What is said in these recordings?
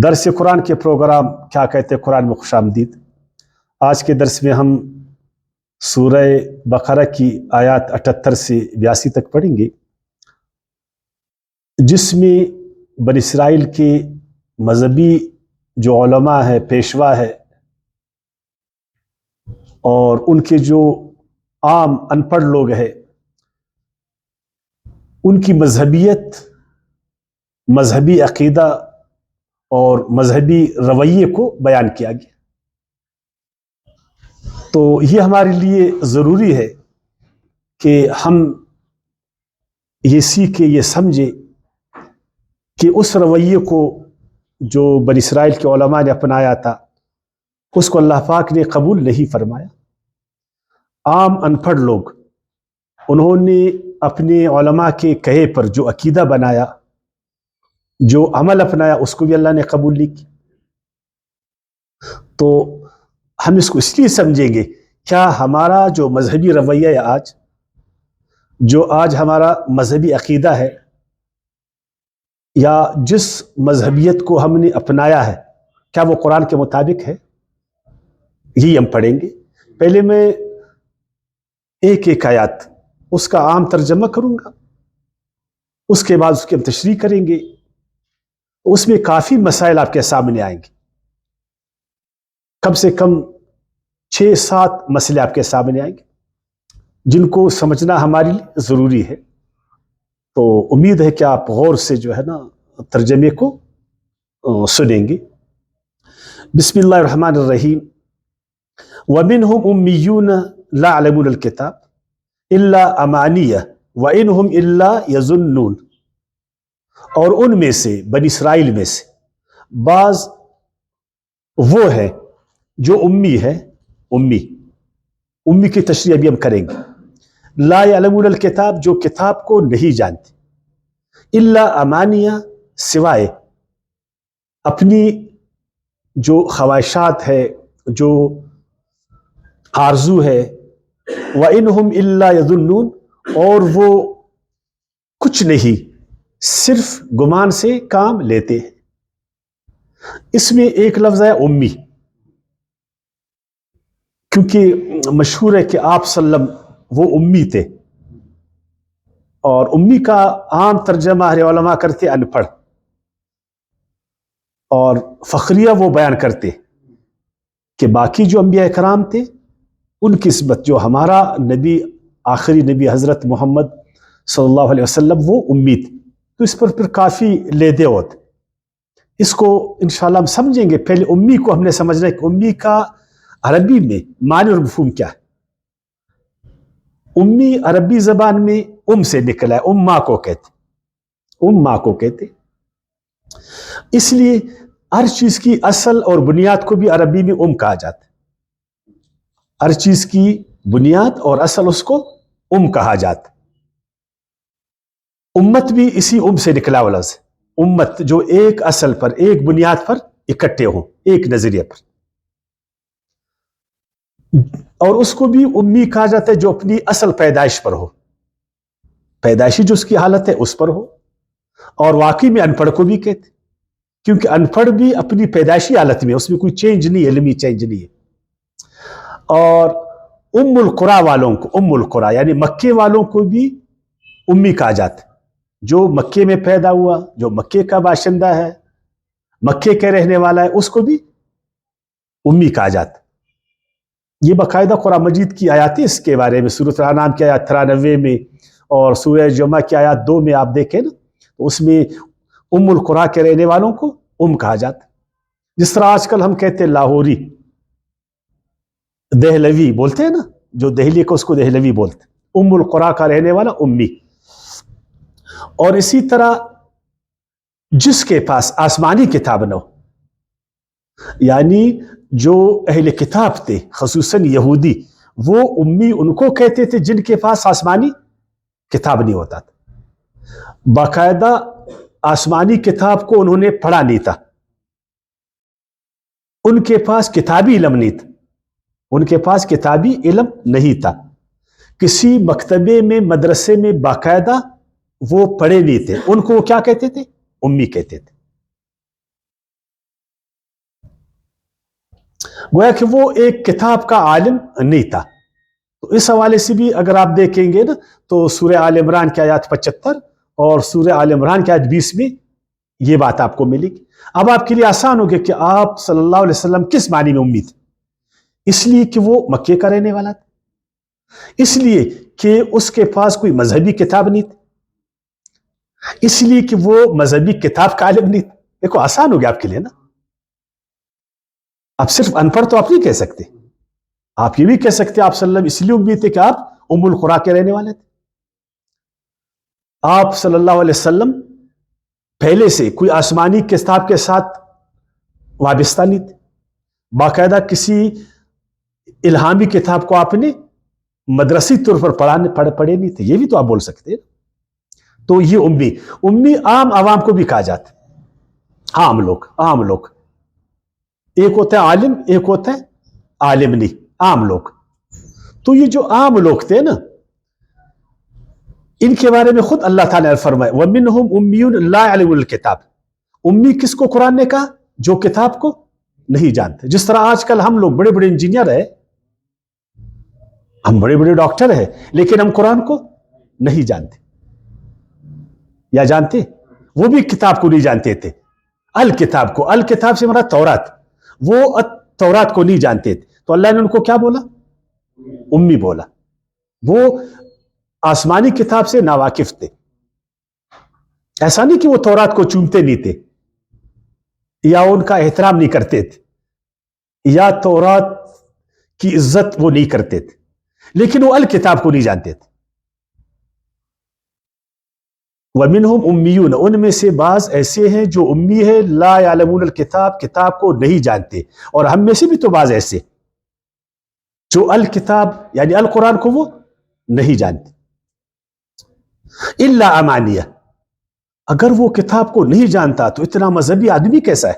درس قرآن کے پروگرام کیا کہتے ہیں قرآن میں خوش آمدید۔ آج کے درس میں ہم سورہ بقرہ کی آیات 78 سے 82 تک پڑھیں گے، جس میں بنی اسرائیل کے مذہبی جو علماء ہے، پیشوا ہے، اور ان کے جو عام ان پڑھ لوگ ہیں، ان کی مذہبیت، مذہبی عقیدہ اور مذہبی رویے کو بیان کیا گیا۔ تو یہ ہمارے لیے ضروری ہے کہ ہم یہ سیکھیں، یہ سمجھیں کہ اس رویے کو جو بنی اسرائیل کے علماء نے اپنایا تھا، اس کو اللہ پاک نے قبول نہیں فرمایا۔ عام ان پڑھ لوگ، انہوں نے اپنے علماء کے کہے پر جو عقیدہ بنایا، جو عمل اپنایا، اس کو بھی اللہ نے قبول نہیں کی۔ تو ہم اس کو اس لیے سمجھیں گے، کیا ہمارا جو مذہبی رویہ ہے آج ہمارا مذہبی عقیدہ ہے، یا جس مذہبیت کو ہم نے اپنایا ہے، کیا وہ قرآن کے مطابق ہے؟ یہی ہم پڑھیں گے۔ پہلے میں ایک ایک آیات اس کا عام ترجمہ کروں گا، اس کے بعد اس کی ہم تشریح کریں گے۔ اس میں کافی مسائل آپ کے سامنے آئیں گے، کم سے کم 6-7 مسئلے آپ کے سامنے آئیں گے جن کو سمجھنا ہمارے لیے ضروری ہے۔ تو امید ہے کہ آپ غور سے جو ہے نا ترجمے کو سنیں گے۔ بسم اللہ الرحمن الرحیم۔ وَمِنْهُمْ أُمِّيُّونَ لَا يَعْلَمُونَ الْكِتَابَ إِلَّا أَمَانِيَّ وَإِنْهُمْ إِلَّا يَظُنُّونَ۔ اور ان میں سے، بنی اسرائیل میں سے بعض وہ ہے جو امی ہے، امی کی تشریح ابھی ہم کریں گے۔ لا یعلمون الکتاب، جو کتاب کو نہیں جانتے، الا امانیہ، سوائے اپنی جو خواہشات ہے، جو آرزو ہے، وَإِنْهُمْ إِلَّا يَظُنُّونَ، اور وہ کچھ نہیں، صرف گمان سے کام لیتے ہیں۔ اس میں ایک لفظ ہے امی، کیونکہ مشہور ہے کہ آپ صلی اللہ علیہ وسلم وہ امی تھے، اور امی کا عام ترجمہ ہر علماء کرتے ان پڑھ، اور فخریہ وہ بیان کرتے کہ باقی جو انبیاء کرام تھے ان کی نسبت جو ہمارا نبی، آخری نبی حضرت محمد صلی اللہ علیہ وسلم، وہ امی تھے۔ تو اس پر پھر کافی لیدے ہوتے، اس کو انشاءاللہ ہم سمجھیں گے۔ پہلے امی کو ہم نے سمجھنا ہے کہ امی کا عربی میں معنی اور مفہوم کیا ہے۔ امی عربی زبان میں سے نکلا ہے، ماں کو کہتے، ماں کو کہتے۔ اس لیے ہر چیز کی اصل اور بنیاد کو بھی عربی میں کہا جاتا ہے۔ ہر چیز کی بنیاد اور اصل اس کو کہا جاتا ہے۔ امت بھی اسی سے نکلا ہوا لفظ ہے، امت جو ایک اصل پر، ایک بنیاد پر اکٹھے ہوں، ایک نظریے پر۔ اور اس کو بھی امی کہا جاتا ہے جو اپنی اصل پیدائش پر ہو، پیدائشی جو اس کی حالت ہے اس پر ہو۔ اور واقعی میں ان پڑھ کو بھی کہتے، کیونکہ ان پڑھ بھی اپنی پیدائشی حالت میں، اس میں کوئی چینج نہیں ہے، علمی چینج نہیں ہے۔ اور القریٰ والوں کو، القریٰ یعنی مکے والوں کو بھی امی کہا جاتا ہے۔ جو مکے میں پیدا ہوا، جو مکے کا باشندہ ہے، مکے کے رہنے والا ہے، اس کو بھی امی کہا جاتا ہے۔ یہ باقاعدہ قرآن مجید کی آیات اس کے بارے میں، سورۃ الانعام کی آیات 93 میں اور سورہ جمعہ کی آیات 2 میں آپ دیکھیں نا، تو اس میں القریٰ کے رہنے والوں کو کہا جاتا ہے۔ جس طرح آج کل ہم کہتے ہیں لاہوری، دہلوی بولتے ہیں نا، جو دہلی کو اس کو دہلوی بولتے ہیں، القریٰ کا رہنے والا امی۔ اور اسی طرح جس کے پاس آسمانی کتاب نہ ہو، یعنی جو اہل کتاب تھے، خصوصاً یہودی، وہ امی ان کو کہتے تھے جن کے پاس آسمانی کتاب نہیں ہوتا تھا۔ باقاعدہ آسمانی کتاب کو انہوں نے پڑھا نہیں تھا، ان کے پاس کتابی علم نہیں تھا، ان کے پاس کتابی علم نہیں تھا۔ کسی مکتبے میں، مدرسے میں باقاعدہ وہ پڑھے نہیں تھے، ان کو وہ کیا کہتے تھے؟ امی کہتے تھے۔ گویا کہ وہ ایک کتاب کا عالم نہیں تھا. تو اس حوالے سے بھی اگر آپ دیکھیں گے نا تو سورہ آل عمران کی آیات 75 اور سورہ آل عمران کی آیت 20 میں یہ بات آپ کو ملے گی. اب آپ کے لیے آسان ہو گیا کہ آپ صلی اللہ علیہ وسلم کس معنی میں امید، اس لیے کہ وہ مکے کا رہنے والا تھا، اس لیے کہ اس کے پاس کوئی مذہبی کتاب نہیں تھی، اس لیے کہ وہ مذہبی کتاب کا عالم نہیں تھا. دیکھو آسان ہو گیا آپ کے لیے نا. آپ صرف ان پڑھ تو آپ نہیں کہہ سکتے، آپ یہ بھی کہہ سکتے آپ صلی اللہ علیہ وسلم اس لیے امید تھے کہ آپ ام القریٰ کے رہنے والے تھے. آپ صلی اللہ علیہ وسلم پہلے سے کوئی آسمانی کتاب کے ساتھ وابستہ نہیں تھے، باقاعدہ کسی الہامی کتاب کو آپ نے مدرسی طور پر پڑھے نہیں تھے، یہ بھی تو آپ بول سکتے ہیں. تو یہ امی عام عوام کو بھی کہا جاتا ہے، عام لوگ. ایک ہوتا ہے عالم، ایک ہوتا ہے عالم نہیں، عام لوگ. تو یہ جو عام لوگ تھے نا، ان کے بارے میں خود اللہ تعالیٰ نے فرمایا وَمِنْهُمْ أُمِّيُّونَ لَا يَعْلَمُونَ الْكِتَابَ. امی کس کو قرآن نے کہا؟ جو کتاب کو نہیں جانتے. جس طرح آج کل ہم لوگ بڑے بڑے انجینئر ہیں، ہم بڑے بڑے ڈاکٹر ہیں، لیکن ہم قرآن کو نہیں جانتے. یا جانتے؟ وہ بھی کتاب کو نہیں جانتے تھے، الکتاب کو. الکتاب سے مراد تورات، وہ تورات کو نہیں جانتے تھے. تو اللہ نے ان کو کیا بولا؟ امی بولا. وہ آسمانی کتاب سے ناواقف تھے. ایسا نہیں کہ وہ تورات کو چومتے نہیں تھے یا ان کا احترام نہیں کرتے تھے یا تورات کی عزت وہ نہیں کرتے تھے، لیکن وہ الکتاب کو نہیں جانتے تھے. وَمِنْهُمْ أُمِّيُّونَ، ان میں سے بعض ایسے ہیں جو امی ہے، لا يعلمون الکتاب، کتاب کو نہیں جانتے. اور ہم میں سے بھی تو بعض ایسے جو الکتاب یعنی القرآن کو وہ نہیں جانتے. الا امانیہ، اگر وہ کتاب کو نہیں جانتا تو اتنا مذہبی آدمی کیسا ہے؟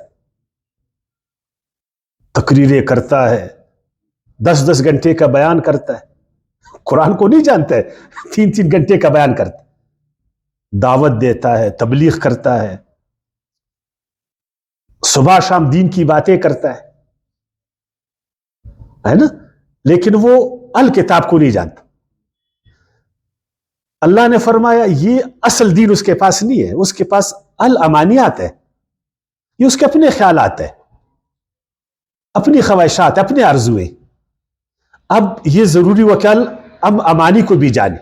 تقریریں کرتا ہے، 10 گھنٹے کا بیان کرتا ہے، قرآن کو نہیں جانتا ہے، 3 گھنٹے کا بیان کرتا ہے، دعوت دیتا ہے، تبلیغ کرتا ہے، صبح شام دین کی باتیں کرتا ہے نا، لیکن وہ الکتاب کو نہیں جانتا. اللہ نے فرمایا یہ اصل دین اس کے پاس نہیں ہے، اس کے پاس الامانیات ہے. یہ اس کے اپنے خیالات ہے، اپنی خواہشات، اپنے آرزویں. اب یہ ضروری ہوا کہ اب امانی کو بھی جانے.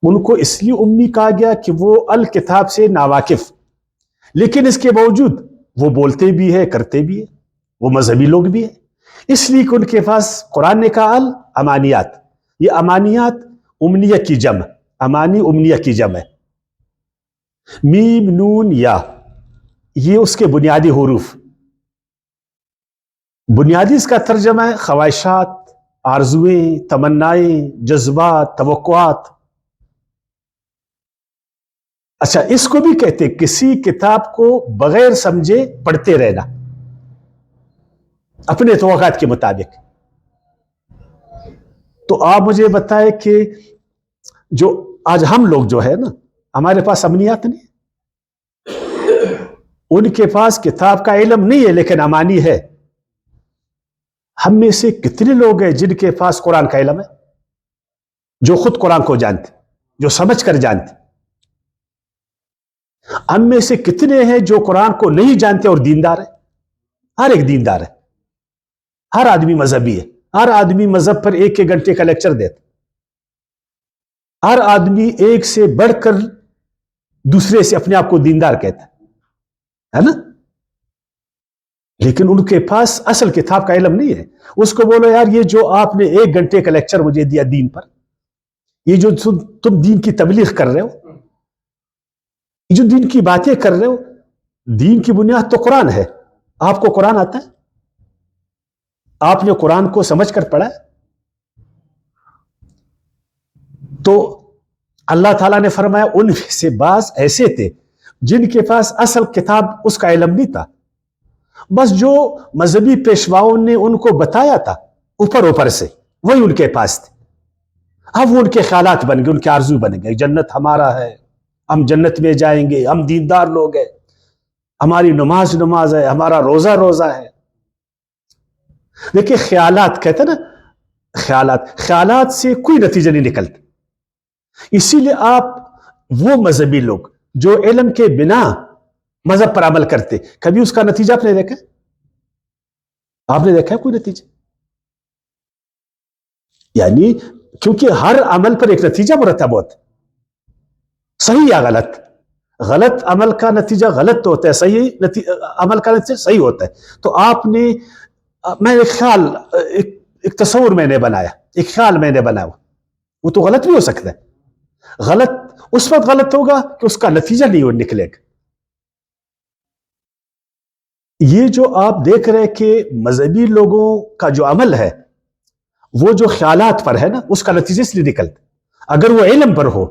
ان کو اس لیے امی کہا گیا کہ وہ الکتاب سے ناواقف، لیکن اس کے باوجود وہ بولتے بھی ہے، کرتے بھی ہے، وہ مذہبی لوگ بھی ہیں. اس لیے کہ ان کے پاس قرآن نے کہا الامانیات. یہ امانیات امنیہ کی جمع، امانی امنیہ کی جمع ہے. میم نون یا، یہ اس کے بنیادی حروف. بنیادی اس کا ترجمہ ہے خواہشات، آرزویں، تمنائیں، جذبات، توقعات. اچھا، اس کو بھی کہتے کسی کتاب کو بغیر سمجھے پڑھتے رہنا اپنے توقعات کے مطابق. تو آپ مجھے بتائیں کہ جو آج ہم لوگ جو ہے نا، ہمارے پاس امنیات نہیں، ان کے پاس کتاب کا علم نہیں ہے لیکن امانی ہے. ہم میں سے کتنے لوگ ہیں جن کے پاس قرآن کا علم ہے، جو خود قرآن کو جانتے، جو سمجھ کر جانتے. ہم میں سے کتنے ہیں جو قرآن کو نہیں جانتے اور دیندار ہے؟ ہر ایک دیندار ہے، ہر آدمی مذہبی ہے، ہر آدمی مذہب پر 1 گھنٹے کا لیکچر دیتا، ہر آدمی ایک سے بڑھ کر دوسرے سے اپنے آپ کو دیندار کہتا ہے نا، لیکن ان کے پاس اصل کتاب کا علم نہیں ہے. اس کو بولو یار یہ جو آپ نے 1 گھنٹے کا لیکچر مجھے دیا دین پر، یہ جو تم دین کی تبلیغ کر رہے ہو، یہ جو دین کی باتیں کر رہے ہو، دین کی بنیاد تو قرآن ہے. آپ کو قرآن آتا ہے؟ آپ نے قرآن کو سمجھ کر پڑھا ہے؟ تو اللہ تعالیٰ نے فرمایا ان میں سے بعض ایسے تھے جن کے پاس اصل کتاب اس کا علم نہیں تھا، بس جو مذہبی پیشواؤں نے ان کو بتایا تھا اوپر سے وہی ان کے پاس تھے. اب وہ ان کے خیالات بن گئے، ان کے آرزو بن گئے، جنت ہمارا ہے، ہم جنت میں جائیں گے، ہم دیندار لوگ ہیں، ہماری نماز ہے، ہمارا روزہ ہے. دیکھیں خیالات کہتے ہیں نا، خیالات سے کوئی نتیجہ نہیں نکلتا. اسی لیے آپ وہ مذہبی لوگ جو علم کے بنا مذہب پر عمل کرتے، کبھی اس کا نتیجہ آپ نے دیکھا؟ آپ نے دیکھا ہے کوئی نتیجہ؟ یعنی کیونکہ ہر عمل پر ایک نتیجہ مرتب ہوتا ہے، صحیح یا غلط. غلط عمل کا نتیجہ غلط تو ہوتا ہے، صحیح عمل کا نتیجہ صحیح ہوتا ہے. تو آپ نے، میں ایک خیال، ایک تصور میں نے بنایا، ایک خیال میں نے بنایا، وہ تو غلط بھی ہو سکتا ہے. غلط اس وقت غلط ہوگا کہ اس کا نتیجہ نہیں نکلے گا. یہ جو آپ دیکھ رہے کہ مذہبی لوگوں کا جو عمل ہے وہ جو خیالات پر ہے نا، اس کا نتیجہ اس لیے نکلتا. اگر وہ علم پر ہو،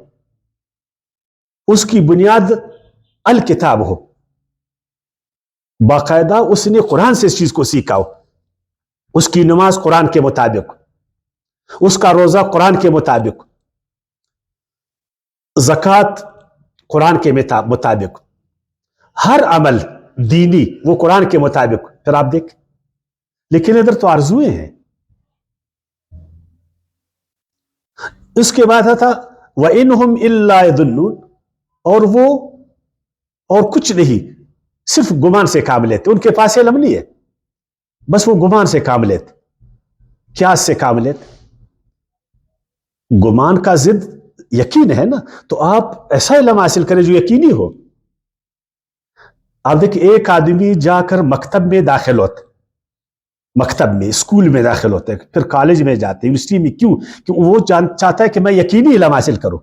اس کی بنیاد الکتاب ہو، باقاعدہ اس نے قرآن سے اس چیز کو سیکھا ہو، اس کی نماز قرآن کے مطابق، اس کا روزہ قرآن کے مطابق، زکوٰۃ قرآن کے مطابق، ہر عمل دینی وہ قرآن کے مطابق، پھر آپ دیکھ. لیکن ادھر تو آرزویں ہیں. اس کے بعد تھا وَإِنْهُمْ إِلَّا يَظُنُّونَ، اور وہ اور کچھ نہیں، صرف گمان سے کام لیتے. ان کے پاس علم نہیں ہے، بس وہ گمان سے کام لیتے. کیا سے کام لیتے؟ گمان کا ضد یقین ہے نا. تو آپ ایسا علم حاصل کریں جو یقینی ہو. آپ دیکھیں ایک آدمی جا کر مکتب میں داخل ہوتا، مکتب میں، اسکول میں داخل ہوتے ہیں، پھر کالج میں جاتے، یونیورسٹی میں. کیوں؟ کہ وہ چاہتا ہے کہ میں یقینی علم حاصل کروں.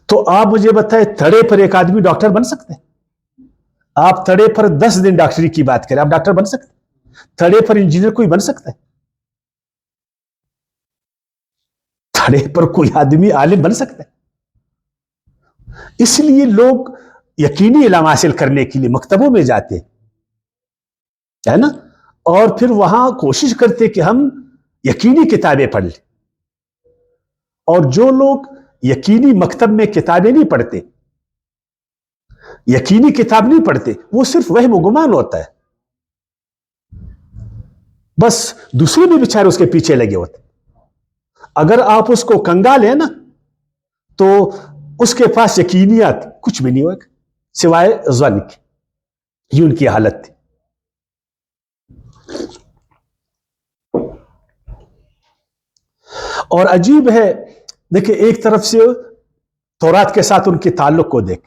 تو آپ مجھے بتائیں تھڑے پر ایک آدمی ڈاکٹر بن سکتے ہیں؟ آپ تھڑے پر 10 دن ڈاکٹری کی بات کریں، آپ ڈاکٹر بن سکتے ہیں؟ تھڑے پر انجینئر کوئی بن سکتا ہے؟ تھڑے پر کوئی آدمی عالم بن سکتا ہے؟ اس لیے لوگ یقینی علم حاصل کرنے کے لیے مکتبوں میں جاتے ہے نا، اور پھر وہاں کوشش کرتے کہ ہم یقینی کتابیں پڑھ لیں. اور جو لوگ یقینی مکتب میں کتابیں نہیں پڑھتے، یقینی کتاب نہیں پڑھتے، وہ صرف وہم و گمان ہوتا ہے. بس دوسرے بھی بیچارے اس کے پیچھے لگے ہوتے. اگر آپ اس کو کنگالیں نا تو اس کے پاس یقینیات کچھ بھی نہیں ہوگا سوائے ظن کے. یہ ان کی حالت تھی. اور عجیب ہے، دیکھیں ایک طرف سے تورات کے ساتھ ان کے تعلق کو دیکھ،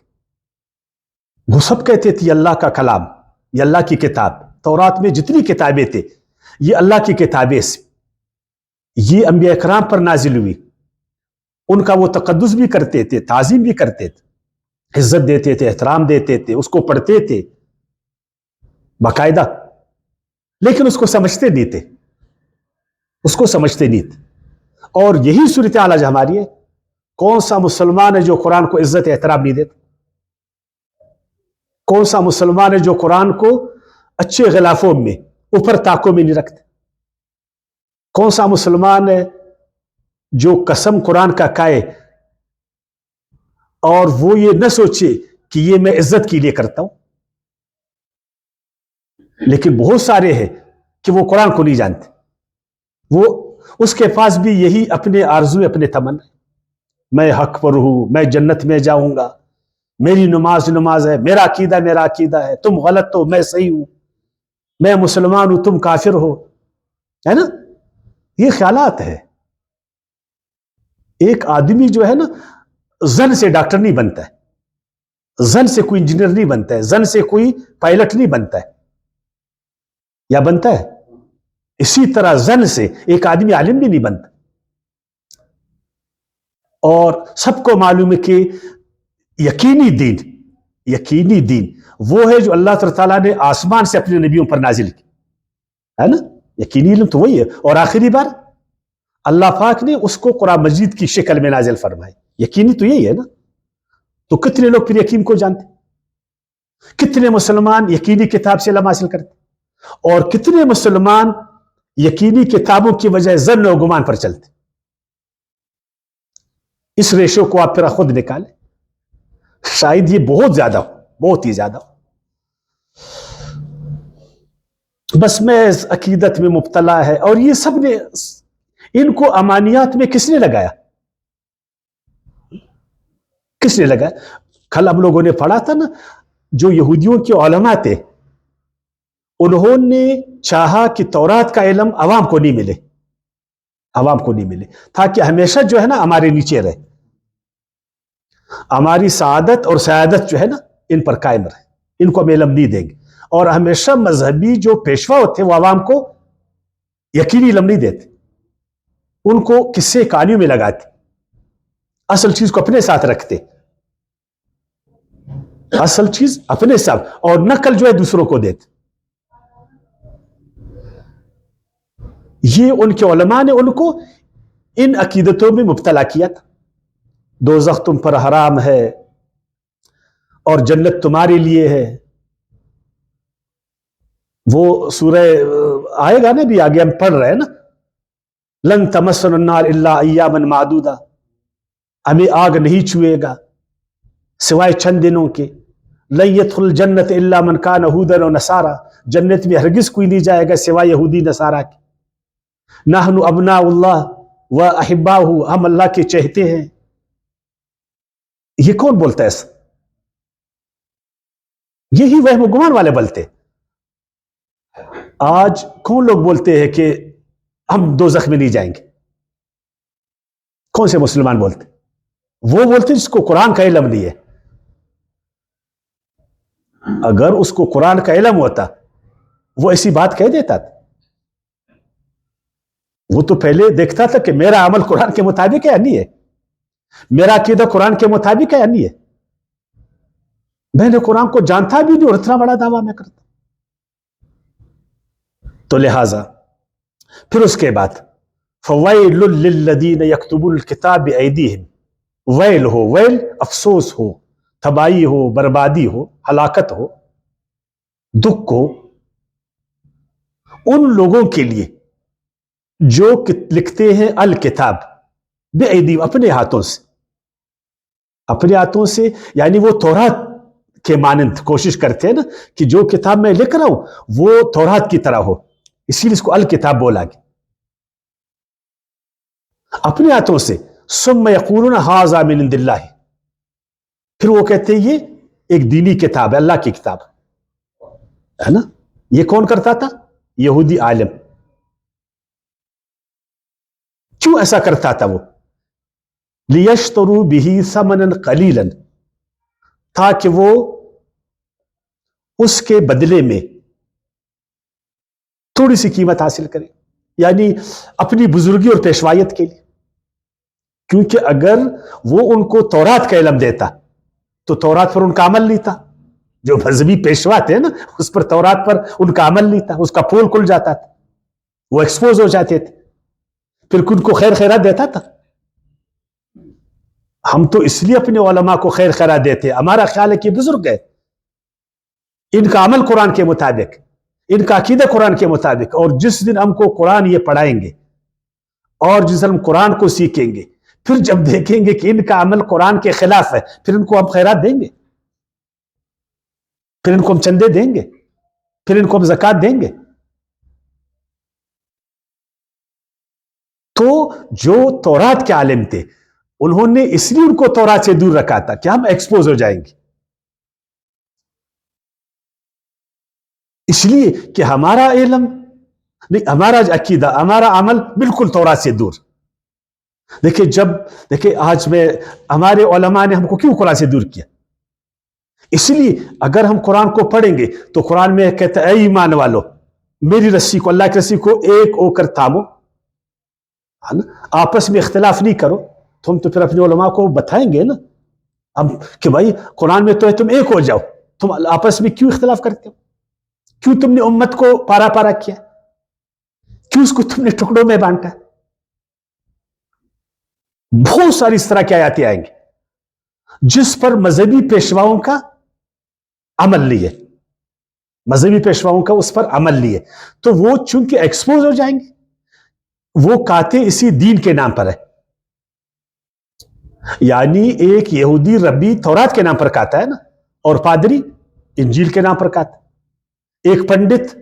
وہ سب کہتے تھے یہ اللہ کا کلام، یہ اللہ کی کتاب. تورات میں جتنی کتابیں تھے یہ اللہ کی کتابیں سے، یہ انبیاء اکرام پر نازل ہوئی. ان کا وہ تقدس بھی کرتے تھے، تعظیم بھی کرتے تھے، عزت دیتے تھے، احترام دیتے تھے، اس کو پڑھتے تھے باقاعدہ. لیکن اس کو سمجھتے نہیں تھے، اس کو سمجھتے نہیں تھے. اور یہی صورتحال آج ہماری ہے. کون سا مسلمان ہے جو قرآن کو عزت احترام نہیں دیتا؟ کون سا مسلمان ہے جو قرآن کو اچھے غلافوں میں، اوپر طاقوں میں نہیں رکھتے؟ کون سا مسلمان ہے جو قسم قرآن کا کھائے اور وہ یہ نہ سوچے کہ یہ میں عزت کے لیے کرتا ہوں؟ لیکن بہت سارے ہیں کہ وہ قرآن کو نہیں جانتے. وہ اس کے پاس بھی یہی اپنے آرزو، اپنے تمنا، میں حق پر ہوں، میں جنت میں جاؤں گا، میری نماز ہے، میرا عقیدہ ہے، تم غلط ہو میں صحیح ہوں، میں مسلمان ہوں تم کافر ہو، ہے نا. یہ خیالات ہے. ایک آدمی جو ہے نا زن سے ڈاکٹر نہیں بنتا ہے، زن سے کوئی انجینئر نہیں بنتا ہے، زن سے کوئی پائلٹ نہیں بنتا ہے، یا بنتا ہے؟ اسی طرح زن سے ایک آدمی عالم بھی نہیں بنتا. اور سب کو معلوم ہے کہ یقینی دین وہ ہے جو اللہ تعالیٰ نے آسمان سے اپنے نبیوں پر نازل کی، ہے نا. یقینی علم تو وہی ہے. اور آخری بار اللہ پاک نے اس کو قرآن مجید کی شکل میں نازل فرمائے. یقینی تو یہی ہے نا. تو کتنے لوگ پھر یقین کو جانتے؟ کتنے مسلمان یقینی کتاب سے علم حاصل کرتے؟ اور کتنے مسلمان یقینی کتابوں کی بجائے ظن و گمان پر چلتے؟ اس ریشو کو آپ پھر خود نکالیں. شاید یہ بہت زیادہ ہو، بہت ہی زیادہ ہو. بس محض عقیدت میں مبتلا ہے. اور یہ سب نے ان کو امانیات میں کس نے لگایا؟ کس نے لگایا؟ کل ہم لوگوں نے پڑھا تھا نا، جو یہودیوں کے علماء تھے انہوں نے چاہا کہ تورات کا علم عوام کو نہیں ملے، عوام کو نہیں ملے، تاکہ ہمیشہ جو ہے نا ہمارے نیچے رہے، ہماری سعادت اور سعادت جو ہے نا ان پر قائم رہے، ان کو ہم علم نہیں دیں گے. اور ہمیشہ مذہبی جو پیشوا ہوتے وہ عوام کو یقینی علم نہیں دیتے، ان کو قصے کہانیوں میں لگاتے، اصل چیز کو اپنے ساتھ رکھتے، اصل چیز اپنے ساتھ، اور نقل جو ہے دوسروں کو دیتے. یہ ان کے علماء نے ان کو ان عقیدتوں میں مبتلا کیا تھا. دوزخ تم پر حرام ہے اور جنت تمہارے لیے ہے. وہ سورہ آئے گا نا، بھی آگے ہم پڑھ رہے ہیں نا، لن تمسن النار الا ایاما معدودہ، ہمیں آگ نہیں چھوئے گا سوائے چند دنوں کے. لن يدخل الجنت الا من كان هودا ونصارى، جنت میں ہرگز کوئی نہیں جائے گا سوائے یہودی نصارہ کے. نحن ابناء اللہ و احباؤہ، ہم اللہ کے چہتے ہیں. یہ کون بولتا ہے ایسا؟ یہی وہم و گمان والے بولتے. آج کون لوگ بولتے ہیں کہ ہم دوزخ میں نہیں جائیں گے؟ کون سے مسلمان بولتے؟ وہ بولتے جس کو قرآن کا علم نہیں ہے. اگر اس کو قرآن کا علم ہوتا وہ ایسی بات کہہ دیتا تھا. وہ تو پہلے دیکھتا تھا کہ میرا عمل قرآن کے مطابق ہے یا نہیں ہے، میرا عقیدہ قرآن کے مطابق ہے یا نہیں ہے. میں نے قرآن کو جانتا بھی نہیں اور اتنا بڑا دعویٰ میں کرتا. تو لہذا پھر اس کے بعد فویل للذین یکتبون الکتاب بایدیہم، ویل ہو، ویل افسوس ہو، تباہی ہو، بربادی ہو، ہلاکت ہو، دکھ ہو ان لوگوں کے لیے جو لکھتے ہیں الکتاب بایدیہم، اپنے ہاتھوں سے، اپنے ہاتھوں سے. یعنی وہ تورات کے مانند کوشش کرتے ہیں نا کہ جو کتاب میں لکھ رہا ہوں وہ تورات کی طرح ہو، اسی لیے اس کو الکتاب بولا گیا. اپنے ہاتھوں سے. ثم یقولون ھذا من عند اللہ، پھر وہ کہتے ہیں یہ ایک دینی کتاب ہے، اللہ کی کتاب ہے نا. یہ کون کرتا تھا؟ یہودی عالم. کیوں ایسا کرتا تھا وہ؟ لیشتروا بہ ثمنا قلیلا، تاکہ وہ اس کے بدلے میں تھوڑی سی قیمت حاصل کرے، یعنی اپنی بزرگی اور پیشوائیت کے لیے. کیونکہ اگر وہ ان کو تورات کا علم دیتا تو تورات پر ان کا عمل نہیں تھا. جو مذہبی پیشوا تھے نا اس پر تورات پر ان کا عمل نہیں تھا، اس کا پول کھل جاتا تھا، وہ ایکسپوز ہو جاتے تھے، پھر ان کو خیر خیرات دیتا تھا. ہم تو اس لیے اپنے علماء کو خیر خیرات دیتے، ہمارا خیال ہے کہ بزرگ ہے، ان کا عمل قرآن کے مطابق، ان کا عقیدہ قرآن کے مطابق. اور جس دن ہم کو قرآن یہ پڑھائیں گے اور جس دن ہم قرآن کو سیکھیں گے، پھر جب دیکھیں گے کہ ان کا عمل قرآن کے خلاف ہے، پھر ان کو ہم خیرات دیں گے، پھر ان کو ہم چندے دیں گے، پھر ان کو ہم زکوٰۃ دیں گے. تو جو تورات کے عالم تھے انہوں نے اس لیے ان کو تورات سے دور رکھا تھا کہ ہم ایکسپوز ہو جائیں گے، اس لیے کہ ہمارا علم نہیں، ہمارا عقیدہ، ہمارا عمل بالکل تورات سے دور. دیکھیں آج میں ہمارے علماء نے ہم کو کیوں قرآن سے دور کیا؟ اس لیے اگر ہم قرآن کو پڑھیں گے تو قرآن میں کہتا ہے اے ایمان والو میری رسی کو، اللہ کی رسی کو ایک ہو کر تھامو، آپس میں اختلاف نہیں کرو. تم تو پھر اپنے علماء کو بتائیں گے نا اب کہ بھائی قرآن میں تو ہے تم ایک ہو جاؤ، تم آپس میں کیوں اختلاف کرتے ہو؟ کیوں تم نے امت کو پارا پارا کیا؟ کیوں اس کو تم نے ٹکڑوں میں بانٹا؟ بہت ساری اس طرح کی آیاتیں آئیں گے جس پر مذہبی پیشواؤں کا عمل نہیں ہے، مذہبی پیشواؤں کا اس پر عمل نہیں ہے. تو وہ چونکہ ایکسپوز ہو جائیں گے. وہ کہتے اسی دین کے نام پر ہے، یعنی ایک یہودی ربی تورات کے نام پر کہتا ہے نا، اور پادری انجیل کے نام پر کہتا ہے. ایک پنڈت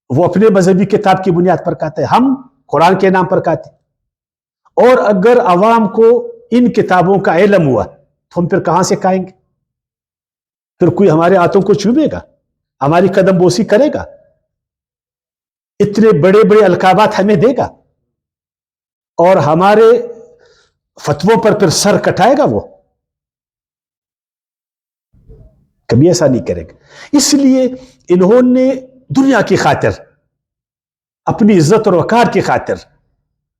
وہ اپنے مذہبی کتاب کی بنیاد پر کہتے ہیں، ہم قرآن کے نام پر کہتے ہیں۔ اور اگر عوام کو ان کتابوں کا علم ہوا تو ہم پھر کہاں سے کہیں گے؟ پھر کوئی ہمارے ہاتھوں کو چومے گا، ہماری قدم بوسی کرے گا، اتنے بڑے بڑے القابات ہمیں دے گا اور ہمارے فتووں پر پھر سر کٹائے گا؟ وہ کبھی ایسا نہیں کرے گا۔ اس لیے انہوں نے دنیا کی خاطر، اپنی عزت اور وقار کی خاطر،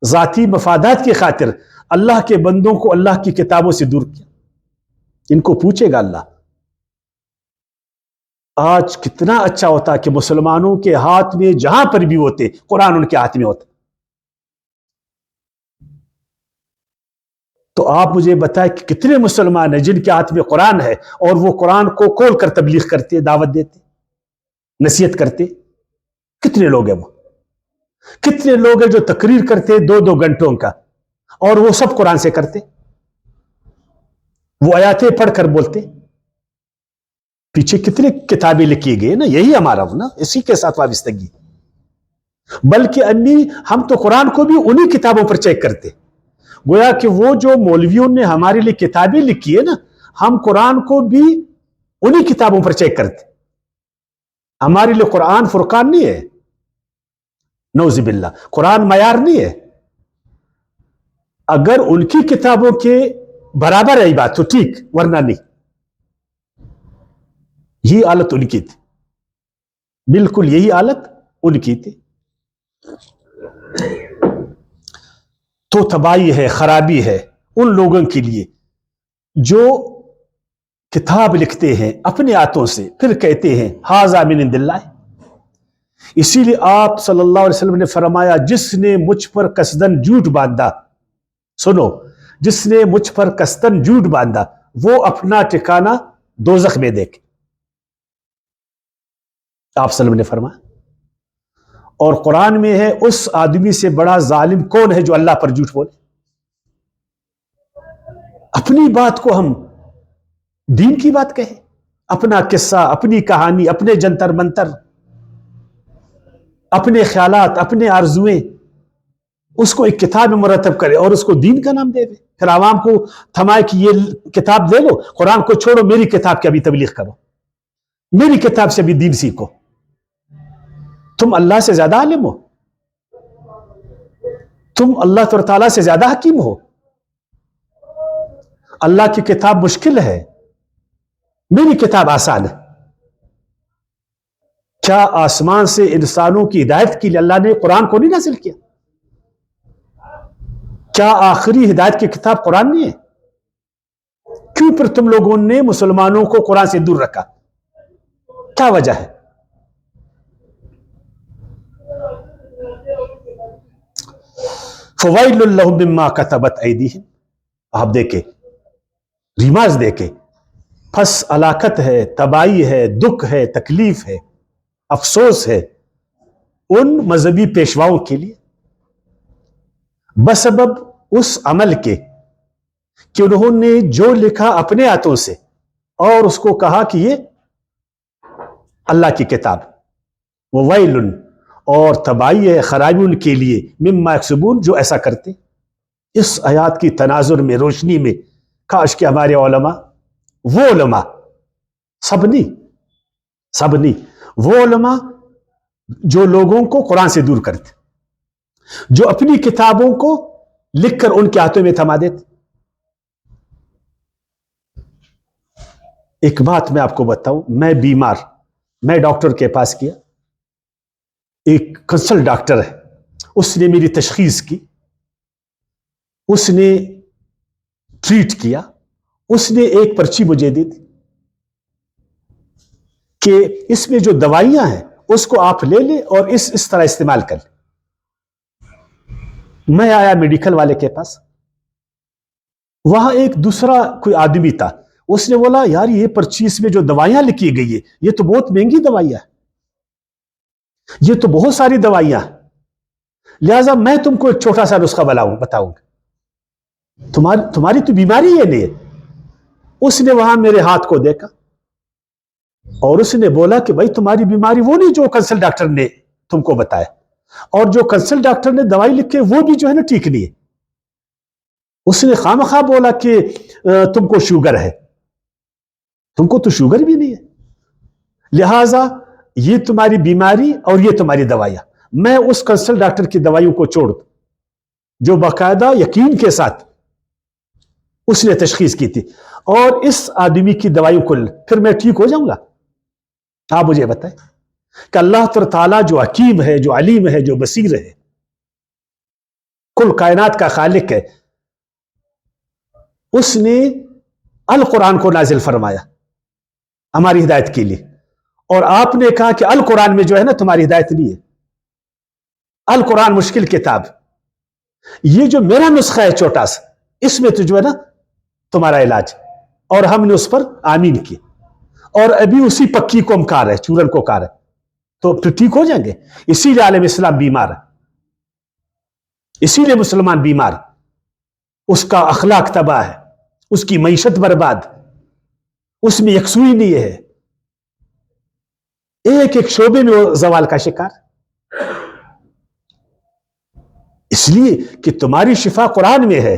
ذاتی مفادات کی خاطر اللہ کے بندوں کو اللہ کی کتابوں سے دور کیا۔ ان کو پوچھے گا اللہ، آج کتنا اچھا ہوتا کہ مسلمانوں کے ہاتھ میں جہاں پر بھی ہوتے قرآن ان کے ہاتھ میں ہوتا۔ تو آپ مجھے بتائیں کہ کتنے مسلمان ہیں جن کے ہاتھ میں قرآن ہے اور وہ قرآن کو کھول کر تبلیغ کرتے، دعوت دیتے، نصیحت کرتے؟ کتنے لوگ ہیں وہ؟ کتنے لوگ ہیں جو تقریر کرتے 2-2 گھنٹوں کا اور وہ سب قرآن سے کرتے؟ وہ آیاتیں پڑھ کر بولتے؟ پیچھے کتنے کتابیں لکھی گئی نا، یہی ہمارا نا، اسی کے ساتھ وابستگی۔ بلکہ امی ہم تو قرآن کو بھی انہی کتابوں پر چیک کرتے، گویا کہ وہ جو مولویوں نے ہمارے لیے کتابیں لکھی ہے نا، ہم قرآن کو بھی انہی کتابوں پر چیک کرتے۔ ہمارے لیے قرآن فرقان نہیں ہے، نعوذ باللہ، قرآن معیار نہیں ہے۔ اگر ان کی کتابوں کے برابر ہے بات تو ٹھیک، ورنہ نہیں۔ یہ حالت ان کی تھی، بالکل یہی حالت ان کی تھی۔ تو تباہی ہے، خرابی ہے ان لوگوں کے لیے جو کتاب لکھتے ہیں اپنے ہاتھوں سے، پھر کہتے ہیں ھذا من عند اللہ۔ اسی لیے آپ صلی اللہ علیہ وسلم نے فرمایا، جس نے مجھ پر قصدن جھوٹ باندھا، سنو، جس نے مجھ پر قصدن جھوٹ باندھا وہ اپنا ٹھکانہ دوزخ میں دیکھے، آپ صلی اللہ علیہ وسلم نے فرمایا۔ اور قرآن میں ہے، اس آدمی سے بڑا ظالم کون ہے جو اللہ پر جھوٹ بولے؟ اپنی بات کو ہم دین کی بات کہیں، اپنا قصہ، اپنی کہانی، اپنے جنتر منتر، اپنے خیالات، اپنے آرزویں، اس کو ایک کتاب میں مرتب کرے اور اس کو دین کا نام دے دے، پھر عوام کو تھمائے کہ یہ کتاب دے لو، قرآن کو چھوڑو، میری کتاب کی ابھی تبلیغ کرو، میری کتاب سے بھی دین سیکھو۔ تم اللہ سے زیادہ عالم ہو؟ تم اللہ تعالیٰ سے زیادہ حکیم ہو؟ اللہ کی کتاب مشکل ہے، میری کتاب آسان ہے۔ کیا آسمان سے انسانوں کی ہدایت کے لیے اللہ نے قرآن کو نہیں نازل کیا؟ کیا آخری ہدایت کی کتاب قرآن نہیں ہے؟ کیوں پھر تم لوگوں نے مسلمانوں کو قرآن سے دور رکھا؟ کیا وجہ ہے؟ فوائل لهم مما كتبت ایدیہم، آپ دیکھیں، ریماز دیکھیں، پس ہلاکت ہے، تباہی ہے، دکھ ہے، تکلیف ہے، افسوس ہے ان مذہبی پیشواؤں کے لیے بسبب اس عمل کے کہ انہوں نے جو لکھا اپنے ہاتھوں سے اور اس کو کہا کہ یہ اللہ کی کتاب، وویل، اور تباہی ہے، خرابی ان کے لیے، مما یکسبون، جو ایسا کرتے۔ اس آیات کی تناظر میں، روشنی میں، کاش کہ ہمارے علماء، وہ علماء، سب نہیں، وہ علماء جو لوگوں کو قرآن سے دور کرتے، جو اپنی کتابوں کو لکھ کر ان کے ہاتھوں میں تھما دیتے۔ ایک بات میں آپ کو بتاؤں، میں بیمار، میں ڈاکٹر کے پاس گیا، ایک کنسلٹ ڈاکٹر ہے، اس نے میری تشخیص کی، اس نے ٹریٹ کیا، اس نے ایک پرچی مجھے دی تھی کہ اس میں جو دوائیاں ہیں اس کو آپ لے لیں اور اس طرح استعمال کر لیں۔ میں آیا میڈیکل والے کے پاس، وہاں ایک دوسرا کوئی آدمی تھا، اس نے بولا یار یہ پرچی اس میں جو دوائیاں لکھی گئی ہے یہ تو بہت مہنگی دوائیاں ہیں، یہ تو بہت ساری دوائیاں ہیں، لہذا میں تم کو ایک چھوٹا سا نسخہ بتاؤں گا، تمہاری تو بیماری یہ نہیں ہے۔ اس نے وہاں میرے ہاتھ کو دیکھا اور اس نے بولا کہ بھائی تمہاری بیماری وہ نہیں جو کنسلٹ ڈاکٹر نے تم کو بتایا, اور جو کنسلٹ ڈاکٹر نے دوائی لکھی وہ بھی جو ہے نا ٹھیک نہیں ہے. اس نے خامخواہ بولا کہ تم کو شوگر ہے, تم کو تو شوگر بھی نہیں ہے, لہذا یہ تمہاری بیماری اور یہ تمہاری دوائیاں. میں اس کنسلٹ ڈاکٹر کی دوائیوں کو چھوڑ دوں جو باقاعدہ یقین کے ساتھ اس نے تشخیص کی تھی, اور اس آدمی کی دوائیوں کو پھر میں ٹھیک ہو جاؤں گا؟ آپ مجھے بتائیں کہ اللہ تعالیٰ جو حکیم ہے, جو علیم ہے, جو بصیر ہے, کل کائنات کا خالق ہے, اس نے القرآن کو نازل فرمایا ہماری ہدایت کے لیے, اور آپ نے کہا کہ القرآن میں جو ہے نا تمہاری ہدایت نہیں ہے, القرآن مشکل کتاب, یہ جو میرا نسخہ ہے چھوٹا سا, اس میں تو جو ہے نا تمہارا علاج, اور ہم نے اس پر آمین کی, اور ابھی اسی پکی کو ہم کار ہے, چورن کو کار ہے, تو پھر ٹھیک ہو جائیں گے. اسی لیے عالم اسلام بیمار ہے, اسی لیے مسلمان بیمار, اس کا اخلاق تباہ ہے, اس کی معیشت برباد, اس میں یکسوئی نہیں ہے, ایک ایک شعبے میں وہ زوال کا شکار. اس لیے کہ تمہاری شفا قرآن میں ہے,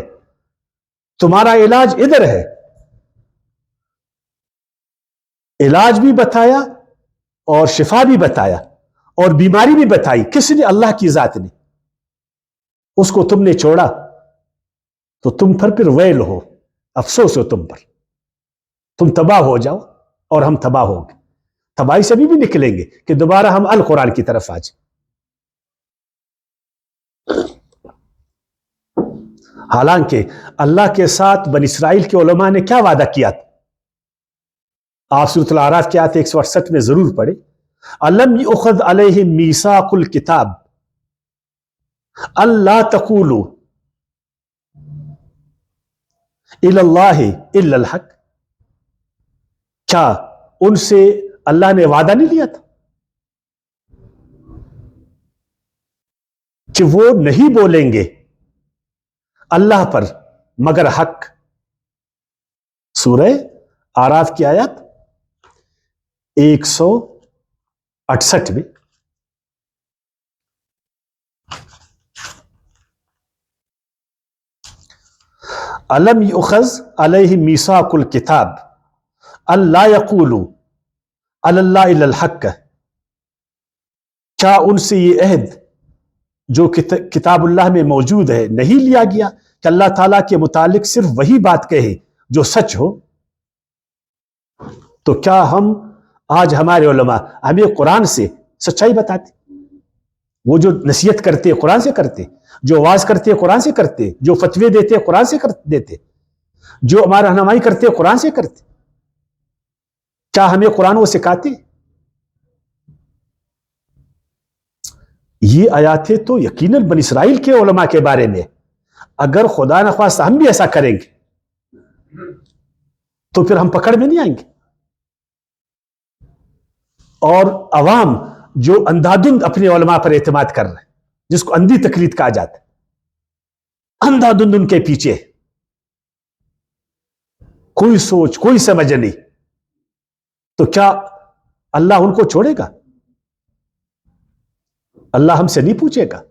تمہارا علاج ادھر ہے. علاج بھی بتایا اور شفا بھی بتایا اور بیماری بھی بتائی. کس نے؟ اللہ کی ذات نے. اس کو تم نے چھوڑا تو تم پر پھر ویل ہو, افسوس ہو تم پر, تم تباہ ہو جاؤ اور ہم تباہ ہو گئے. تباہی سے بھی نکلیں گے کہ دوبارہ ہم القرآن کی طرف آ جائیں. حالانکہ اللہ کے ساتھ بنی اسرائیل کے علماء نے کیا وعدہ کیا تھا؟ آپ سورۃ الاعراف کی آیت 168 میں ضرور پڑھیں, الم یؤخذ علیہم میثاق الکتاب اللہ تقولوا الی اللہ الا الحق. کیا ان سے اللہ نے وعدہ نہیں لیا تھا کہ وہ نہیں بولیں گے اللہ پر مگر حق؟ سورہ اعراف کی آیت 168 میں. الم یؤخذ علیہم میثاق الکتاب اللہ یقولوا علی اللہ الا الحق. کیا ان سے یہ عہد جو کتاب اللہ میں موجود ہے نہیں لیا گیا کہ اللہ تعالیٰ کے متعلق صرف وہی بات کہے جو سچ ہو؟ تو کیا ہم آج ہمارے علماء ہمیں قرآن سے سچائی بتاتے؟ وہ جو نصیحت کرتے قرآن سے کرتے, جو واز کرتے قرآن سے کرتے, جو فتوے دیتے قرآن سے دیتے, جو ہمارا رہنمائی کرتے قرآن سے کرتے. کیا ہمیں قرآن وہ سکھاتے؟ یہ آیاتیں تو یقیناً بنی اسرائیل کے علماء کے بارے میں. اگر خدا نخواستہ ہم بھی ایسا کریں گے تو پھر ہم پکڑ میں نہیں آئیں گے. اور عوام جو اندھادھند اپنے علماء پر اعتماد کر رہے ہیں, جس کو اندھی تقلید کہا جاتا ہے, اندھادھند ان کے پیچھے, کوئی سوچ کوئی سمجھ نہیں, تو کیا اللہ ان کو چھوڑے گا؟ اللہ ہم سے نہیں پوچھے گا.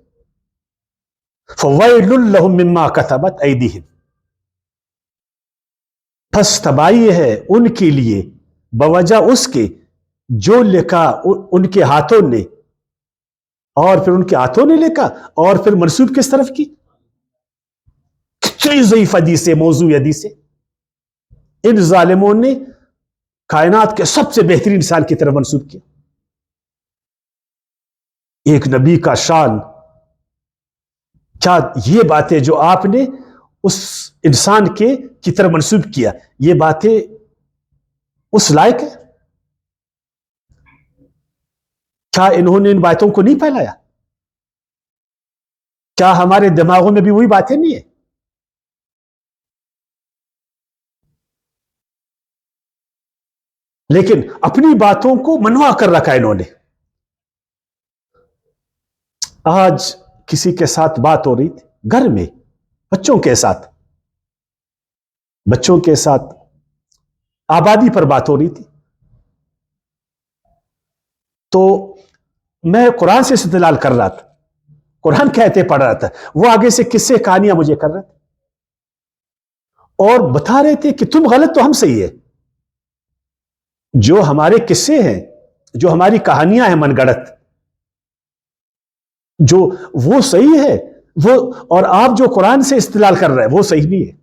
فَوَيْلٌ لَهُم مِّمَّا كَتَبَتْ أَيْدِيهِمْ. پس تباہی ہے ان کے لیے بوجہ اس کے جو لکھا ان کے ہاتھوں نے, اور پھر ان کے ہاتھوں نے لکھا, اور پھر منسوب کس طرف کی؟ کئی ضعیف حدیث سے, موضوع حدیث سے. ان ظالموں نے کائنات کے سب سے بہترین انسان کی طرف منسوب کیا. ایک نبی کا شان, کیا یہ باتیں جو آپ نے اس انسان کی طرف منسوب کیا, یہ باتیں اس لائق ہے؟ کیا انہوں نے ان باتوں کو نہیں پھیلایا؟ کیا ہمارے دماغوں میں بھی وہی باتیں نہیں ہیں؟ لیکن اپنی باتوں کو منوا کر رکھا انہوں نے. آج کسی کے ساتھ بات ہو رہی تھی گھر میں, بچوں کے ساتھ آبادی پر بات ہو رہی تھی, تو میں قرآن سے استدلال کر رہا تھا, قرآن کی آیتیں پڑھ رہا تھا, وہ آگے سے قصے کہانیاں مجھے کر رہے تھے اور بتا رہے تھے کہ تم غلط تو ہم صحیح ہے. جو ہمارے قصے ہیں, جو ہماری کہانیاں ہیں من گڑت, جو وہ صحیح ہے وہ, اور آپ جو قرآن سے استدلال کر رہے ہیں وہ صحیح نہیں ہے.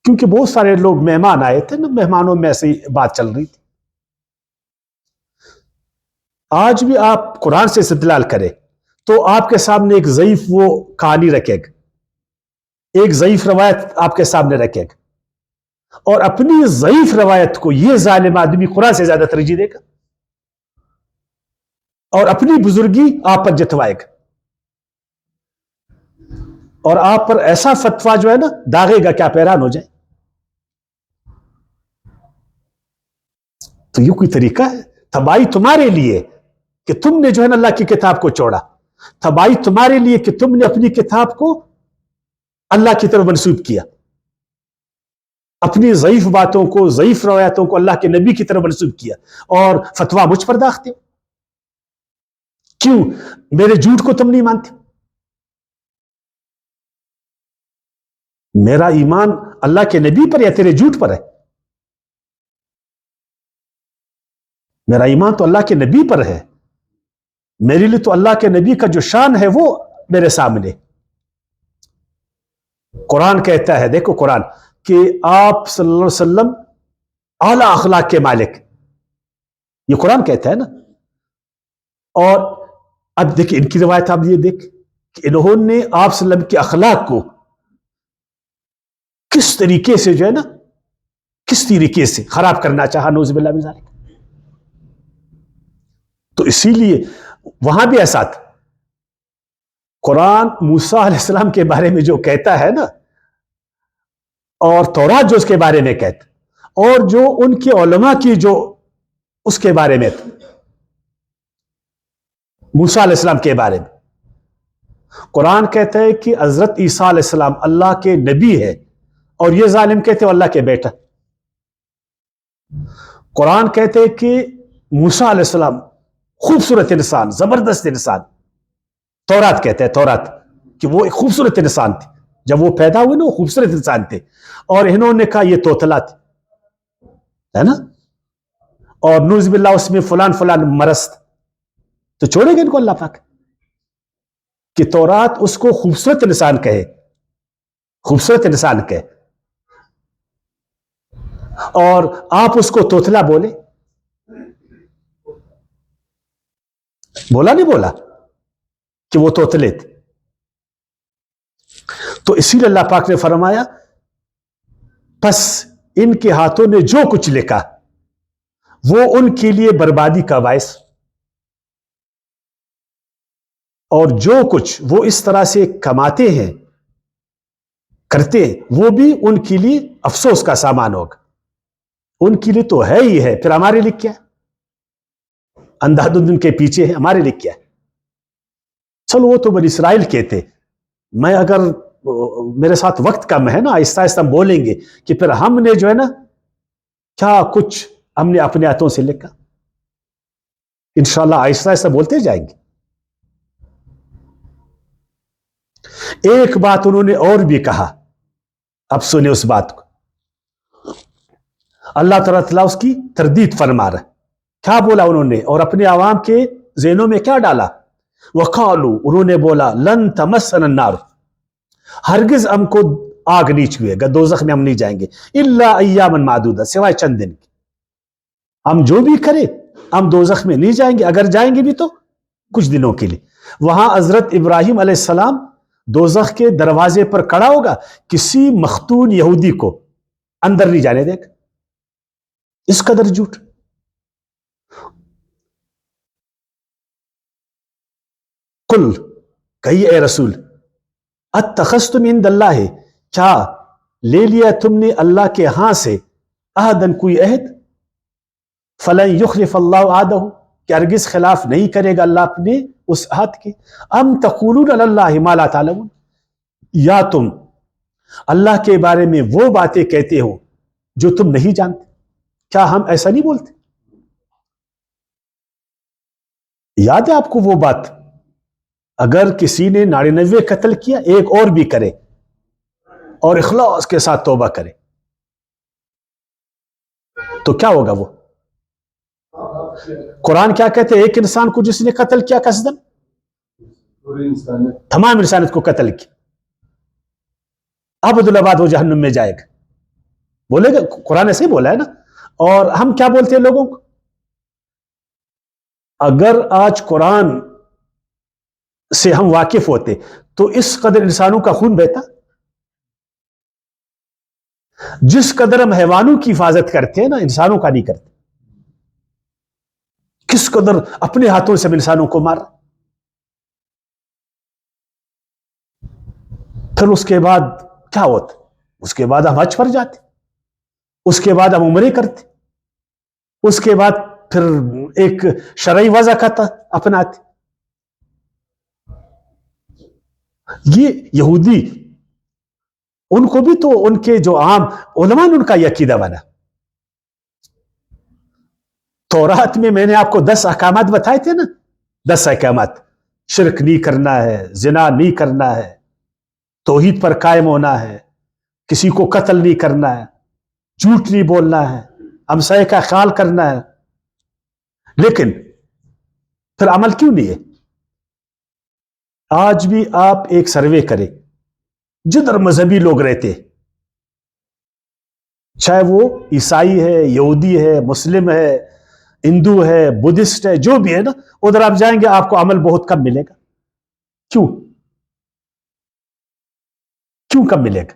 کیونکہ بہت سارے لوگ مہمان آئے تھے نا, مہمانوں میں ایسی بات چل رہی تھی. آج بھی آپ قرآن سے استدلال کریں تو آپ کے سامنے ایک ضعیف وہ کہانی رکھے گا, ایک ضعیف روایت آپ کے سامنے رکھے گا, اور اپنی ضعیف روایت کو یہ ظالم آدمی قرآن سے زیادہ ترجیح دے گا اور اپنی بزرگی آپ پر جتوائے گا, اور آپ پر ایسا فتویٰ جو ہے نا داغے گا کہ آپ حیران ہو جائیں. تو یہ کوئی طریقہ ہے؟ تباہی تمہارے لیے کہ تم نے جو ہے نا اللہ کی کتاب کو چھوڑا, تباہی تمہارے لیے کہ تم نے اپنی کتاب کو اللہ کی طرف منسوب کیا, اپنی ضعیف باتوں کو, ضعیف روایتوں کو اللہ کے نبی کی طرف منسوب کیا, اور فتویٰ مجھ پر داغتے ہو. کیوں؟ میرے جھوٹ کو تم نہیں مانتے. میرا ایمان اللہ کے نبی پر یا تیرے جھوٹ پر ہے؟ میرا ایمان تو اللہ کے نبی پر ہے. میرے لیے تو اللہ کے نبی کا جو شان ہے وہ میرے سامنے. قرآن کہتا ہے, دیکھو قرآن, کہ آپ صلی اللہ علیہ وسلم اعلی اخلاق کے مالک, یہ قرآن کہتا ہے نا. اور اب دیکھیں ان کی روایت, آپ یہ دیکھ کہ انہوں نے آپ صلی اللہ علیہ وسلم کے اخلاق کو کس طریقے سے جو ہے نا, کس طریقے سے خراب کرنا چاہا, نعوذ باللہ من ذالک. تو اسی لیے وہاں بھی ایسا تھا. قرآن موسیٰ علیہ السلام کے بارے میں جو کہتا ہے نا, اور تورات جو اس کے بارے میں کہتا, اور جو ان کے علماء کی جو اس کے بارے میں تھا, موسیٰ علیہ السلام کے بارے میں قرآن کہتا ہے کہ حضرت عیسیٰ علیہ السلام اللہ کے نبی ہے, اور یہ ظالم کہتے ہیں اللہ کے بیٹا. قرآن کہتے ہیں کہ موسیٰ علیہ السلام خوبصورت انسان, زبردست انسان. تورات کہتے ہیں, تورات کہ وہ ایک خوبصورت انسان تھے, جب وہ پیدا ہوئے نا وہ خوبصورت انسان تھے, اور انہوں نے کہا یہ توتلا تھے, ہے نا, اور نعوذ باللہ اس میں فلان فلان مرض تھا. تو چھوڑے گا ان کو اللہ پاک کہ تورات اس کو خوبصورت انسان کہے, خوبصورت انسان کہے, اور آپ اس کو توتلا بولے؟ بولا نہیں بولا کہ وہ توتلے تھے. تو اسی لیے اللہ پاک نے فرمایا پس ان کے ہاتھوں نے جو کچھ لکھا وہ ان کے لیے بربادی کا باعث, اور جو کچھ وہ اس طرح سے کماتے ہیں کرتے ہیں وہ بھی ان کے لیے افسوس کا سامان ہوگا. ان کے لیے تو ہے ہی ہے, پھر ہمارے لیے کیا؟ اندھادھند کے پیچھے ہے, ہمارے لیے کیا؟ چلو وہ تو بنی اسرائیل کے تھے. میں اگر میرے ساتھ وقت کم ہے نا, آہستہ آہستہ ہم بولیں گے کہ پھر ہم نے جو ہے نا کیا کچھ ہم نے اپنے ہاتھوں سے لکھا. انشاءاللہ آہستہ آہستہ بولتے جائیں گے. ایک بات انہوں نے اور بھی کہا, اب سنیں اس بات کو. اللہ تعالیٰ اس کی تردید فرما رہا ہے. کیا بولا انہوں نے, اور اپنے عوام کے ذہنوں میں کیا ڈالا؟ وَقَالُوا, انہوں نے بولا, لَن تَمَسَّنَا النَّارُ, ہرگز ہم کو آگ نہیں چھوئے گا, دوزخ میں ہم نہیں جائیں گے, إِلَّا أَيَّامًا مَعْدُودَةً, سوائے چند دن کے. ہم جو بھی کریں ہم دوزخ میں نہیں جائیں گے, اگر جائیں گے بھی تو کچھ دنوں کے لیے. وہاں حضرت ابراہیم علیہ السلام دوزخ کے دروازے پر کھڑا ہوگا, کسی مختون یہودی کو اندر نہیں جانے دے گا. اس قدر جھوٹ. قل, کہیے اے رسول, اتخذتم عند اللہ, کیا لے لیا تم نے اللہ کے ہاں سے عہدن, کوئی عہد, فلن یخلف اللہ عہدہ, کہ ہرگز خلاف نہیں کرے گا اللہ اپنے اس عہد کے. ام تقولون علی اللہ ما لا تعلمون, یا تم اللہ کے بارے میں وہ باتیں کہتے ہو جو تم نہیں جانتے. کیا ہم ایسا نہیں بولتے؟ یاد ہے آپ کو وہ بات, اگر کسی نے 99 قتل کیا, ایک اور بھی کرے اور اخلاص کے ساتھ توبہ کرے تو کیا ہوگا؟ وہ قرآن کیا کہتے ہیں؟ ایک انسان کو جس نے قتل کیا قصدن, تمام انسانیت کو قتل کیا, ابدالآباد وہ جہنم میں جائے گا. بولے گا, قرآن ایسے ہی بولا ہے نا. اور ہم کیا بولتے ہیں لوگوں کو؟ اگر آج قرآن سے ہم واقف ہوتے تو اس قدر انسانوں کا خون بہتا. جس قدر ہم حیوانوں کی حفاظت کرتے ہیں نا, انسانوں کا نہیں کرتے. کس قدر اپنے ہاتھوں سے انسانوں کو مارا. پھر اس کے بعد کیا ہوتا؟ اس کے بعد ہم حج پر جاتے, اس کے بعد ہم عمرے کرتے, اس کے بعد پھر ایک شرعی وضع کا اپناتے. یہ یہودی, ان کو بھی تو ان کے جو عام علماء نے ان کا یہ عقیدہ بنا. تورات میں نے آپ کو 10 احکامات بتائے تھے نا, 10 احکامات. شرک نہیں کرنا ہے, زنا نہیں کرنا ہے, توحید پر قائم ہونا ہے, کسی کو قتل نہیں کرنا ہے, جھوٹ نہیں بولنا ہے, ہمسائے کا خیال کرنا ہے. لیکن پھر عمل کیوں نہیں ہے؟ آج بھی آپ ایک سروے کریں, جدھر مذہبی لوگ رہتے, چاہے وہ عیسائی ہے, یہودی ہے, مسلم ہے, ہندو ہے, بدھسٹ ہے, جو بھی ہے نا, ادھر آپ جائیں گے آپ کو عمل بہت کم ملے گا. کیوں کم ملے گا؟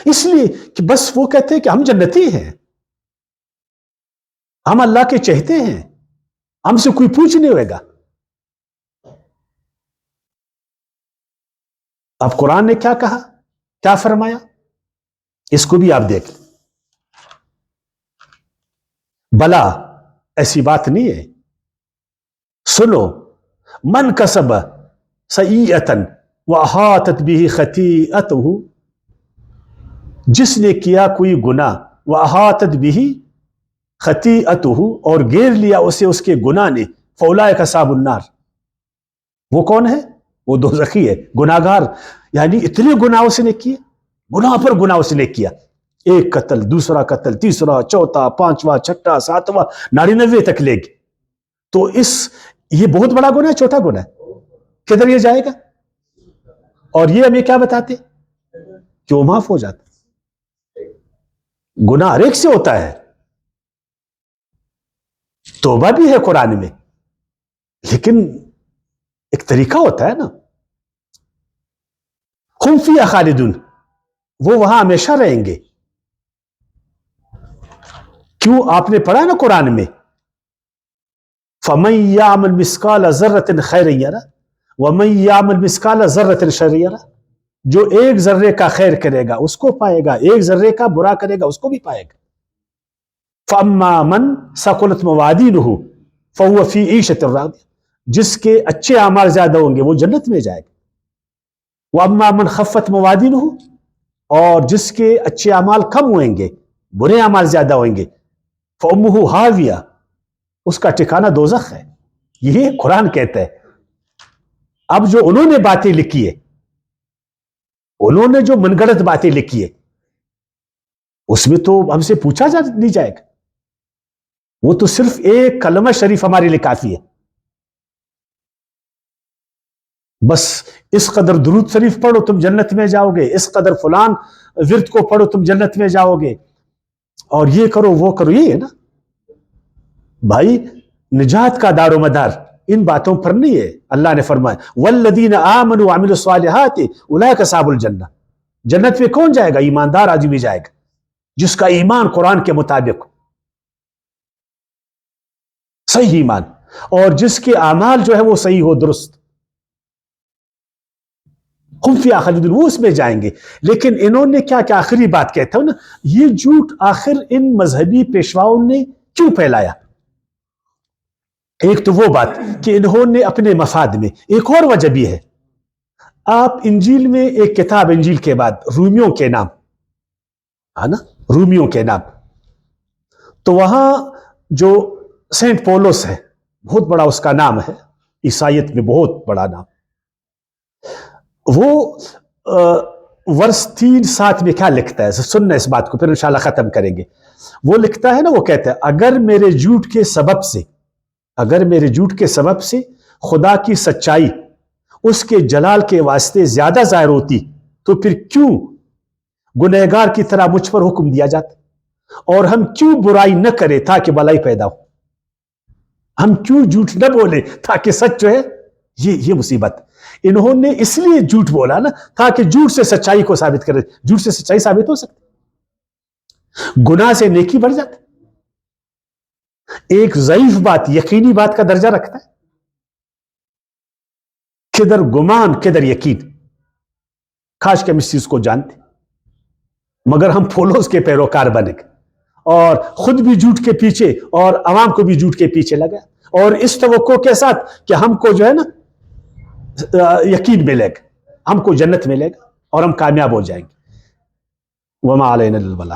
اس لیے کہ بس وہ کہتے ہیں کہ ہم جنتی ہیں, ہم اللہ کے چہتے ہیں, ہم سے کوئی پوچھ نہیں ہوئے گا. اب قرآن نے کیا کہا, کیا فرمایا, اس کو بھی آپ دیکھ لیں. بلا, ایسی بات نہیں ہے. سنو, من کسب سیئۃ واحاطت بہ خطیئتہ, جس نے کیا کوئی گناہ, واحاطت بہ خطیئتہ, اور گھیر لیا اسے اس کے گناہ نے, فاولئک اصحاب النار, وہ کون ہے؟ وہ دوزخی ہے, گناہگار. یعنی اتنے گناہ اس نے کیے, گناہ پر گناہ اس نے کیا, ایک قتل, دوسرا قتل, تیسرا, چوتھا, پانچواں, چھٹا, ساتواں, 99 تک لے گی. تو یہ بہت بڑا گناہ ہے, چھوٹا گناہ ہے؟ کدھر یہ جائے گا؟ اور یہ ہمیں کیا بتاتے کہ وہ معاف ہو جاتا. گناہ ہر ایک سے ہوتا ہے, توبہ بھی ہے قرآن میں, لیکن ایک طریقہ ہوتا ہے نا. ہم فیہا خالدون, وہ وہاں ہمیشہ رہیں گے. کیوں؟ آپ نے پڑھا نا قرآن میں, فَمَن يَعْمَلْ مِثْقَالَ ذَرَّةٍ خَيْرًا يَرَهُ وَمَن يَعْمَلْ مِثْقَالَ ذَرَّةٍ شَرًّا يَرَهُ. جو ایک ذرے کا خیر کرے گا اس کو پائے گا, ایک ذرے کا برا کرے گا اس کو بھی پائے گا. فَأَمَّا مَن ثَقُلَتْ مَوَازِينُهُ فَهُوَ فِي عِيشَةٍ رَاضِيَةٍ, جس کے اچھے اعمال زیادہ ہوں گے وہ جنت میں جائے گا. وَأَمَّا مَنْ خَفَّتْ مَوَازِينُهُ, اور جس کے اچھے اعمال کم ہوئیں گے, برے اعمال زیادہ ہوئیں گے, فَأُمُّهُ هَاوِيَةٌ, اس کا ٹھکانہ دوزخ ہے. یہ قرآن کہتا ہے. اب جو انہوں نے باتیں لکھی ہے, انہوں نے جو من گڑت باتیں لکھی ہے, اس میں تو ہم سے پوچھا نہیں جائے گا. وہ تو صرف ایک کلمہ شریف ہمارے لیے کافی ہے. بس اس قدر درود شریف پڑھو تم جنت میں جاؤ گے, اس قدر فلان ورد کو پڑھو تم جنت میں جاؤ گے, اور یہ کرو وہ کرو. یہ ہے نا بھائی, نجات کا دار و مدار ان باتوں پر نہیں ہے. اللہ نے فرمایا والذین آمنوا وعملوا الصالحات اولئک اصحاب الجنہ, جنت میں کون جائے گا؟ ایماندار آدمی جائے گا, جس کا ایمان قرآن کے مطابق صحیح ایمان, اور جس کے اعمال جو ہے وہ صحیح ہو, درست. ہم فیہا خالدون, وہ اس میں جائیں گے. لیکن انہوں نے کیا آخری بات کہتا ہوں نا, یہ جھوٹ آخر ان مذہبی پیشواؤں نے کیوں پھیلایا؟ ایک تو وہ بات کہ انہوں نے اپنے مفاد میں, ایک اور وجہ بھی ہے. آپ انجیل میں ایک کتاب, انجیل کے بعد رومیوں کے نام, ہے نا, رومیوں کے نام, تو وہاں جو سینٹ پولس ہے, بہت بڑا اس کا نام ہے, عیسائیت میں بہت بڑا نام. وہ ورس 3:7 میں کیا لکھتا ہے, سننا اس بات کو پھر انشاءاللہ ختم کریں گے. وہ لکھتا ہے نا, وہ کہتا ہے اگر میرے جھوٹ کے سبب سے خدا کی سچائی اس کے جلال کے واسطے زیادہ ظاہر ہوتی تو پھر کیوں گنہگار کی طرح مجھ پر حکم دیا جاتا, اور ہم کیوں برائی نہ کرے تاکہ بھلائی پیدا ہو, ہم کیوں جھوٹ نہ بولے تاکہ سچ جو ہے یہ مصیبت. انہوں نے اس لیے جھوٹ بولا نا تاکہ جھوٹ سے سچائی کو ثابت کرے. جھوٹ سے سچائی ثابت ہو سکتی, گناہ سے نیکی بڑھ جاتی. ایک ضعیف بات یقینی بات کا درجہ رکھتا ہے, کدھر گمان کدھر یقین. کاش کہ ہم اس چیز کو جانتے, مگر ہم پولس کے پیروکار بنے گئے اور خود بھی جھوٹ کے پیچھے اور عوام کو بھی جھوٹ کے پیچھے لگا, اور اس توقع کے ساتھ کہ ہم کو جو ہے نا یقین ملے گا, ہم کو جنت ملے گا اور ہم کامیاب ہو جائیں گے. وما علینا الا البلاغ.